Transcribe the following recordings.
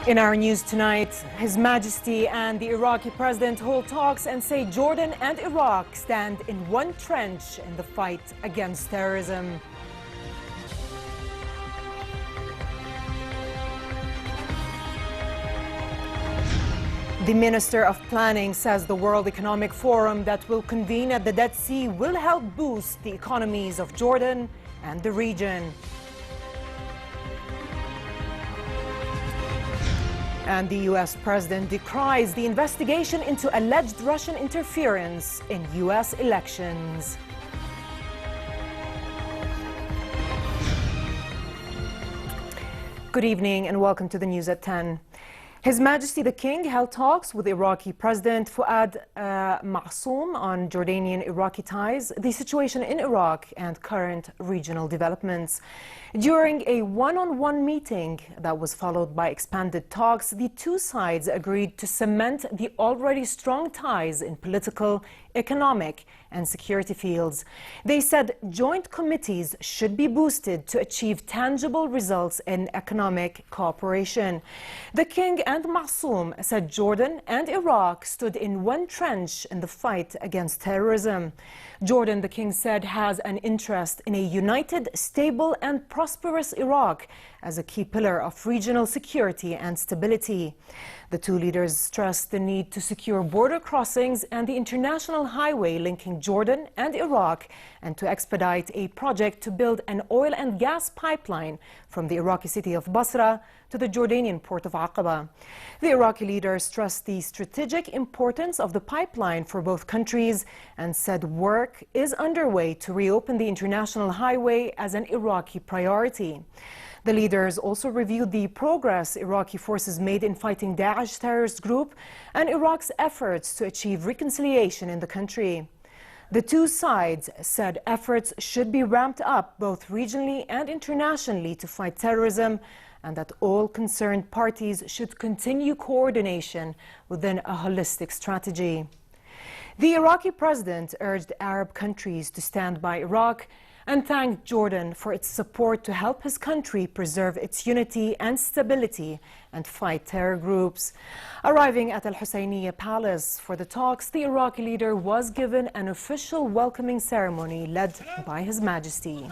In our news tonight, His Majesty and the Iraqi president hold talks and say Jordan and Iraq stand in one trench in the fight against terrorism. The Minister of Planning says the World Economic Forum that will convene at the Dead Sea will help boost the economies of Jordan and the region. And the U.S. president decries the investigation into alleged Russian interference in U.S. elections. Good evening and welcome to the news at 10. His Majesty the King held talks with Iraqi President Fuad Ma'soum on Jordanian-Iraqi ties, the situation in Iraq and current regional developments. During a one-on-one meeting that was followed by expanded talks, the two sides agreed to cement the already strong ties in political, economic and security fields. They said joint committees should be boosted to achieve tangible results in economic cooperation. The King and Ma'soum said Jordan and Iraq stood in one trench in the fight against terrorism. Jordan, the King said, has an interest in a united, stable and prosperous Iraq as a key pillar of regional security and stability. The two leaders stressed the need to secure border crossings and the international highway linking Jordan and Iraq, and to expedite a project to build an oil and gas pipeline from the Iraqi city of Basra to the Jordanian port of Aqaba. The Iraqi leader stressed the strategic importance of the pipeline for both countries and said work is underway to reopen the international highway as an Iraqi priority. The leaders also reviewed the progress Iraqi forces made in fighting Daesh terrorist group and Iraq's efforts to achieve reconciliation in the country. The two sides said efforts should be ramped up both regionally and internationally to fight terrorism, and that all concerned parties should continue coordination within a holistic strategy. The Iraqi president urged Arab countries to stand by Iraq and thanked Jordan for its support to help his country preserve its unity and stability and fight terror groups. Arriving at Al Husseiniya Palace for the talks, the Iraqi leader was given an official welcoming ceremony led by His Majesty.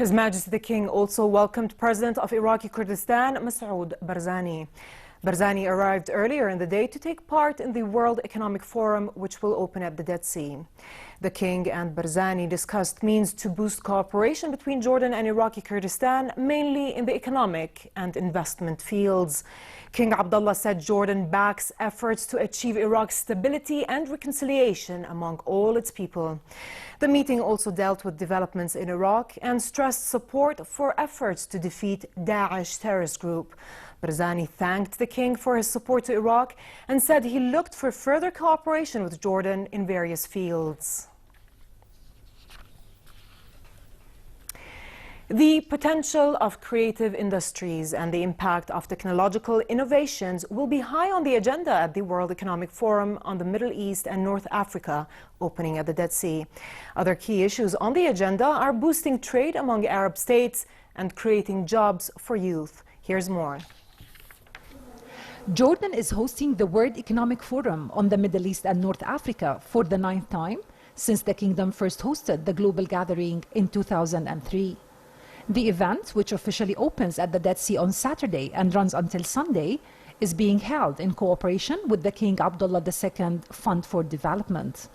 His Majesty the King also welcomed President of Iraqi Kurdistan, Masoud Barzani. Barzani arrived earlier in the day to take part in the World Economic Forum, which will open at the Dead Sea. The King and Barzani discussed means to boost cooperation between Jordan and Iraqi Kurdistan, mainly in the economic and investment fields. King Abdullah said Jordan backs efforts to achieve Iraq's stability and reconciliation among all its people. The meeting also dealt with developments in Iraq and stressed support for efforts to defeat Daesh terrorist group. Barzani thanked the King for his support to Iraq and said he looked for further cooperation with Jordan in various fields. The potential of creative industries and the impact of technological innovations will be high on the agenda at the World Economic Forum on the Middle East and North Africa, opening at the Dead Sea. Other key issues on the agenda are boosting trade among Arab states and creating jobs for youth. Here's more. Jordan is hosting the World Economic Forum on the Middle East and North Africa for the 9th time since the kingdom first hosted the global gathering in 2003. The event, which officially opens at the Dead Sea on Saturday and runs until Sunday, is being held in cooperation with the King Abdullah II Fund for Development.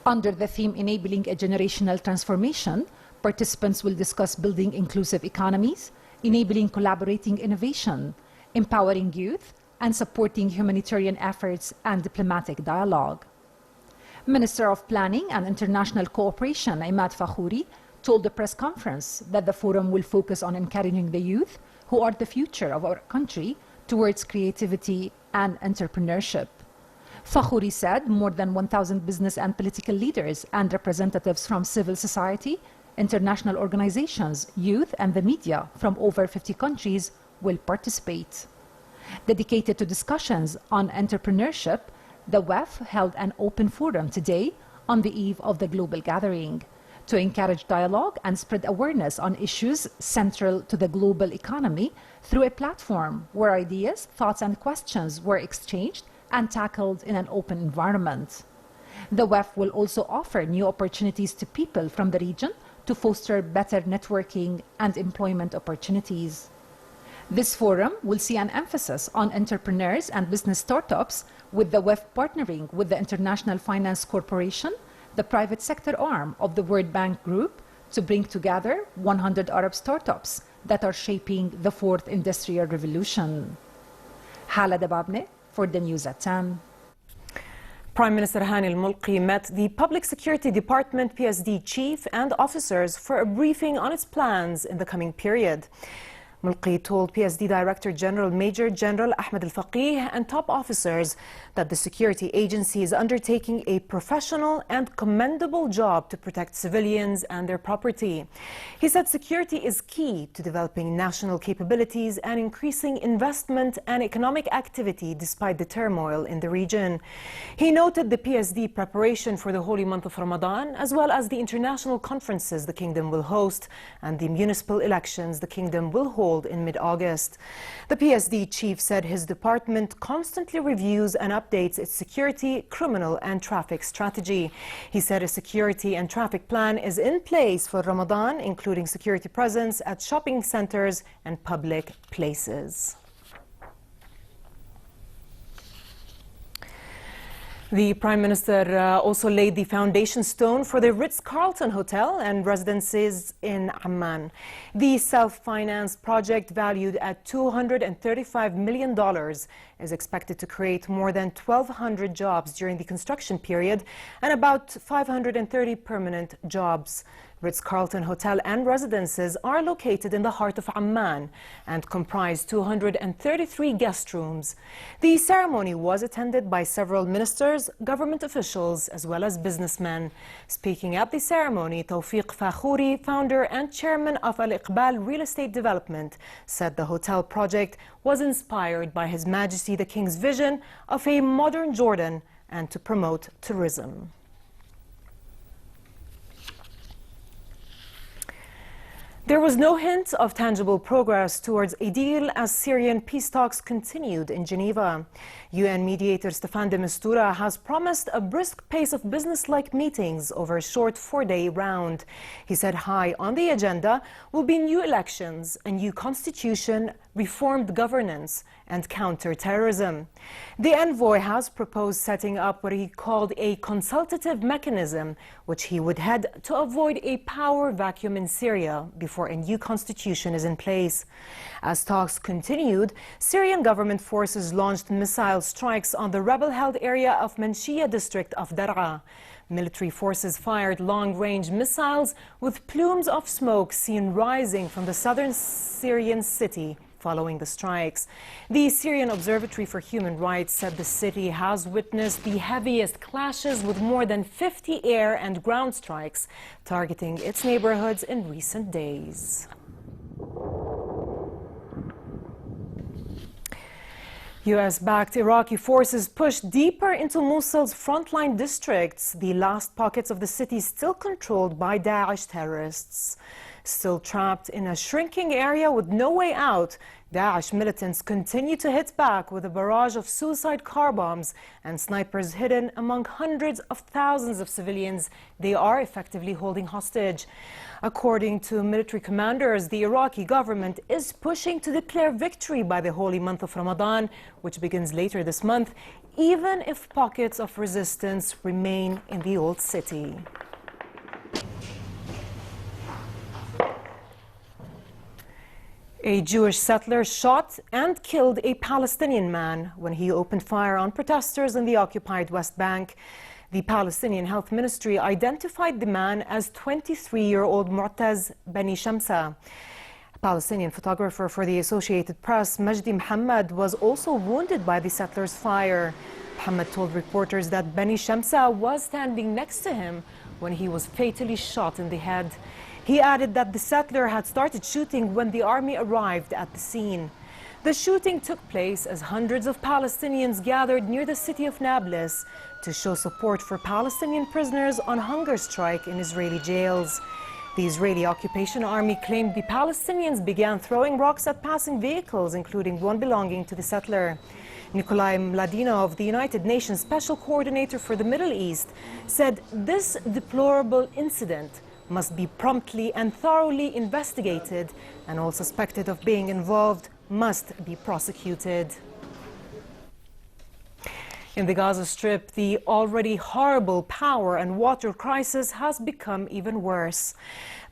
Under the theme Enabling a Generational Transformation, participants will discuss building inclusive economies, enabling collaborating innovation, empowering youth, and supporting humanitarian efforts and diplomatic dialogue. Minister of Planning and International Cooperation, Imad Fakhouri, told the press conference that the forum will focus on encouraging the youth, who are the future of our country, towards creativity and entrepreneurship. Fakhouri said more than 1,000 business and political leaders and representatives from civil society, international organizations, youth, and the media from over 50 countries will participate. Dedicated to discussions on entrepreneurship, the WEF held an open forum today on the eve of the global gathering to encourage dialogue and spread awareness on issues central to the global economy through a platform where ideas, thoughts, and questions were exchanged and tackled in an open environment. The WEF will also offer new opportunities to people from the region to foster better networking and employment opportunities. This forum will see an emphasis on entrepreneurs and business startups, with the WEF partnering with the International Finance Corporation, the private sector arm of the World Bank Group, to bring together 100 Arab startups that are shaping the fourth industrial revolution. Hala Dababne for the News at 10. Prime Minister Hani al-Mulki met the Public Security Department PSD chief and officers for a briefing on its plans in the coming period. Mulki told PSD Director General Major General Ahmed al-Faqih and top officers that the security agency is undertaking a professional and commendable job to protect civilians and their property. He said security is key to developing national capabilities and increasing investment and economic activity despite the turmoil in the region. He noted the PSD preparation for the holy month of Ramadan, as well as the international conferences the kingdom will host and the municipal elections the kingdom will hold in mid-August. The PSD chief said his department constantly reviews and updates its security, criminal and traffic strategy. He said a security and traffic plan is in place for Ramadan, including security presence at shopping centers and public places. The Prime Minister also laid the foundation stone for the Ritz-Carlton Hotel and residences in Amman. The self-financed project, valued at $235 million, is expected to create more than 1,200 jobs during the construction period and about 530 permanent jobs. Ritz-Carlton Hotel and residences are located in the heart of Amman and comprise 233 guest rooms. The ceremony was attended by several ministers, government officials, as well as businessmen. Speaking at the ceremony, Tawfiq Fakhouri, founder and chairman of Al-Iqbal Real Estate Development, said the hotel project was inspired by His Majesty the King's vision of a modern Jordan and to promote tourism. There was no hint of tangible progress towards a deal as Syrian peace talks continued in Geneva. UN mediator Staffan de Mistura has promised a brisk pace of business-like meetings over a short 4-day round. He said high on the agenda will be new elections, a new constitution, reformed governance, and counter-terrorism. The envoy has proposed setting up what he called a consultative mechanism, which he would head to avoid a power vacuum in Syria before a new constitution is in place. As talks continued, Syrian government forces launched missile strikes on the rebel-held area of Manshia district of Dar'a. Military forces fired long-range missiles with plumes of smoke seen rising from the southern Syrian city following the strikes. The Syrian Observatory for Human Rights said the city has witnessed the heaviest clashes, with more than 50 air and ground strikes targeting its neighborhoods in recent days. US-backed Iraqi forces pushed deeper into Mosul's frontline districts, the last pockets of the city still controlled by Daesh terrorists. Still trapped in a shrinking area with no way out, Daesh militants continue to hit back with a barrage of suicide car bombs and snipers hidden among hundreds of thousands of civilians they are effectively holding hostage. According to military commanders, the Iraqi government is pushing to declare victory by the holy month of Ramadan, which begins later this month, even if pockets of resistance remain in the old city. A Jewish settler shot and killed a Palestinian man when he opened fire on protesters in the occupied West Bank. The Palestinian Health Ministry identified the man as 23-year-old Mu'taz Bani Shamsa. A Palestinian photographer for the Associated Press, Majdi Muhammad, was also wounded by the settler's fire. Muhammad told reporters that Bani Shamsa was standing next to him when he was fatally shot in the head. He added that the settler had started shooting when the army arrived at the scene. The shooting took place as hundreds of Palestinians gathered near the city of Nablus to show support for Palestinian prisoners on hunger strike in Israeli jails. The Israeli occupation army claimed the Palestinians began throwing rocks at passing vehicles, including one belonging to the settler. Nikolai Mladinov, the United Nations Special Coordinator for the Middle East, said this deplorable incident must be promptly and thoroughly investigated, and all suspected of being involved must be prosecuted. In the Gaza Strip, the already horrible power and water crisis has become even worse.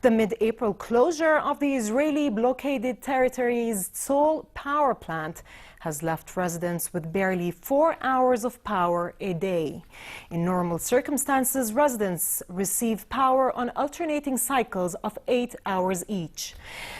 The mid-April closure of the Israeli blockaded territory's sole power plant has left residents with barely 4 hours of power a day. In normal circumstances, residents receive power on alternating cycles of 8 hours each.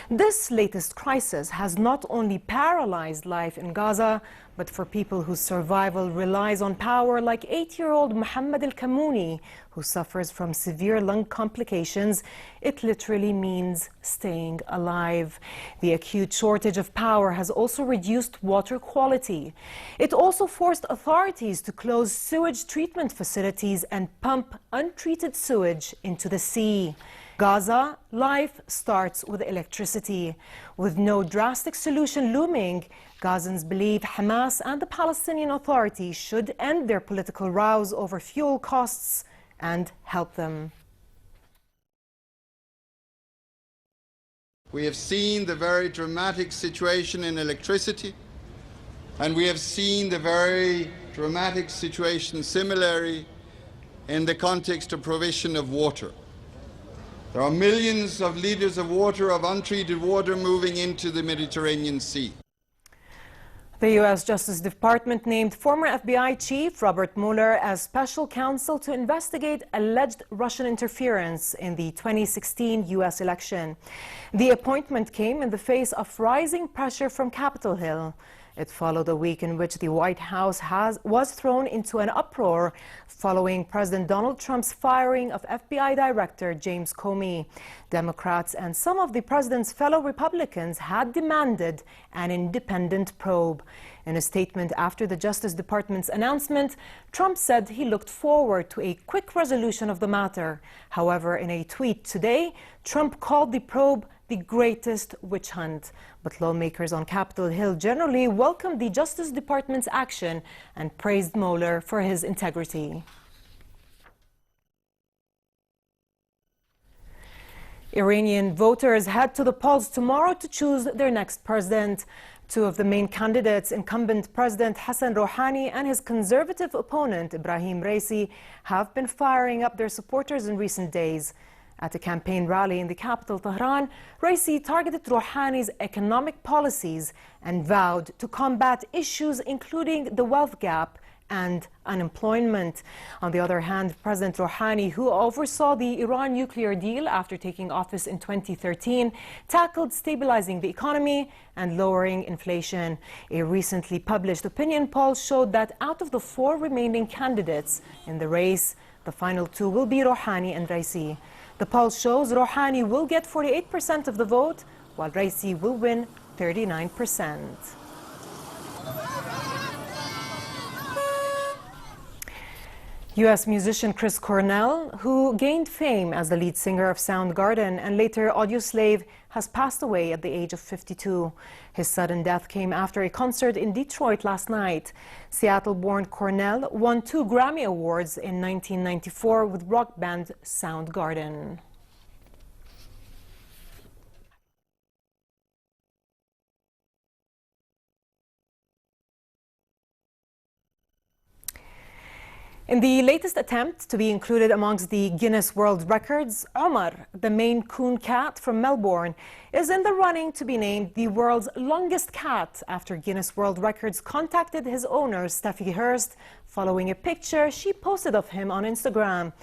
This latest crisis has not only paralyzed life in Gaza, but for people whose survival relies on power, like 8-year-old Mohammed al-Kamouni, who suffers from severe lung complications, it literally means staying alive. The acute shortage of power has also reduced water quality. It also forced authorities to close sewage treatment facilities and pump untreated sewage into the sea. Gaza, life starts with electricity. With no drastic solution looming, Gazans believe Hamas and the Palestinian Authority should end their political rows over fuel costs and help them. We have seen the very dramatic situation in electricity, and we have seen the very dramatic situation similarly in the context of provision of water. There are millions of liters of water, of untreated water, moving into the Mediterranean Sea. The U.S. Justice Department named former FBI Chief Robert Mueller as special counsel to investigate alleged Russian interference in the 2016 U.S. election. The appointment came in the face of rising pressure from Capitol Hill. It followed a week in which the White House was thrown into an uproar following President Donald Trump's firing of FBI Director James Comey. Democrats and some of the president's fellow Republicans had demanded an independent probe. In a statement after the Justice Department's announcement, Trump said he looked forward to a quick resolution of the matter. However, in a tweet today, Trump called the probe the greatest witch hunt. But lawmakers on Capitol Hill generally welcomed the Justice Department's action and praised Mueller for his integrity. Iranian voters head to the polls tomorrow to choose their next president. Two of the main candidates, incumbent President Hassan Rouhani and his conservative opponent Ebrahim Raisi, have been firing up their supporters in recent days. At a campaign rally in the capital, Tehran, Raisi targeted Rouhani's economic policies and vowed to combat issues including the wealth gap and unemployment. On the other hand, President Rouhani, who oversaw the Iran nuclear deal after taking office in 2013, tackled stabilizing the economy and lowering inflation. A recently published opinion poll showed that out of the 4 remaining candidates in the race, the final 2 will be Rouhani and Raisi. The poll shows Rouhani will get 48% of the vote, while Raisi will win 39%. U.S. musician Chris Cornell, who gained fame as the lead singer of Soundgarden and later Audioslave, has passed away at the age of 52. His sudden death came after a concert in Detroit last night. Seattle-born Cornell won 2 Grammy Awards in 1994 with rock band Soundgarden. In the latest attempt to be included amongst the Guinness World Records, Omar, the Maine Coon cat from Melbourne, is in the running to be named the world's longest cat after Guinness World Records contacted his owner, Steffi Hurst, following a picture she posted of him on Instagram.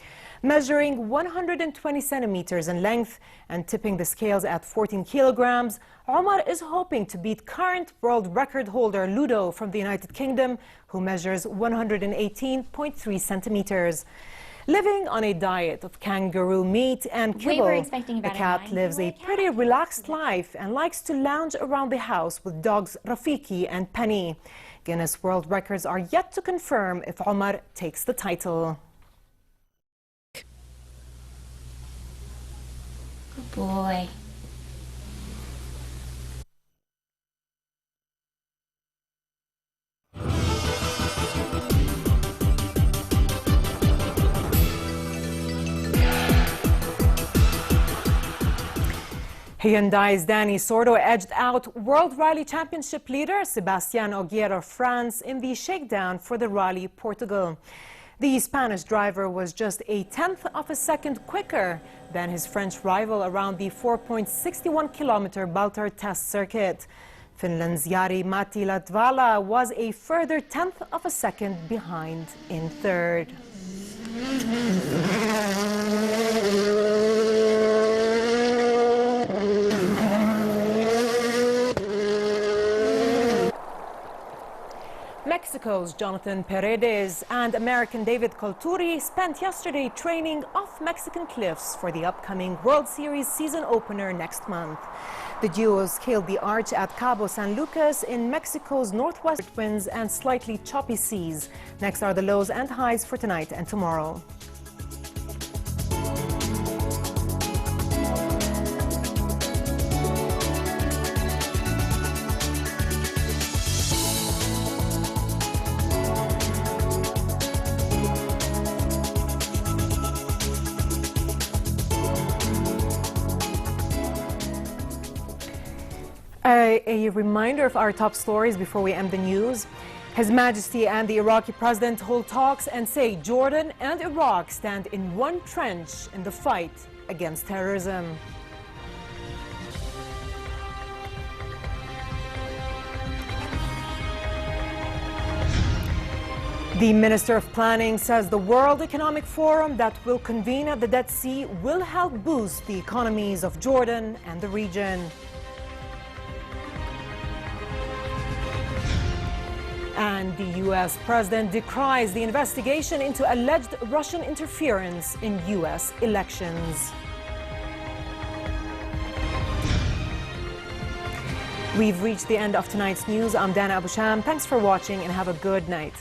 Measuring 120 centimeters in length and tipping the scales at 14 kilograms, Omar is hoping to beat current world record holder Ludo from the United Kingdom, who measures 118.3 centimeters. Living on a diet of kangaroo meat and kibble, the cat lives a pretty relaxed life and likes to lounge around the house with dogs Rafiki and Penny. Guinness World Records are yet to confirm if Omar takes the title. Good boy. Hyundai's Danny Sordo edged out World Rally Championship leader Sebastián Ogier of France in the shakedown for the Rally Portugal. The Spanish driver was just a tenth of a second quicker than his French rival around the 4.61-kilometer Baltar test circuit. Finland's Jari-Matti Latvala was a further tenth of a second behind in third. Mexico's Jonathan Paredes and American David Colturi spent yesterday training off Mexican cliffs for the upcoming World Series season opener next month. The duo scaled the arch at Cabo San Lucas in Mexico's northwest winds and slightly choppy seas. Next are the lows and highs for tonight and tomorrow. A reminder of our top stories before we end the news. His Majesty and the Iraqi president hold talks and say Jordan and Iraq stand in one trench in the fight against terrorism. The Minister of Planning says the World Economic Forum that will convene at the Dead Sea will help boost the economies of Jordan and the region. And the U.S. president decries the investigation into alleged Russian interference in U.S. elections. We've reached the end of tonight's news. I'm Dana Abusham. Thanks for watching and have a good night.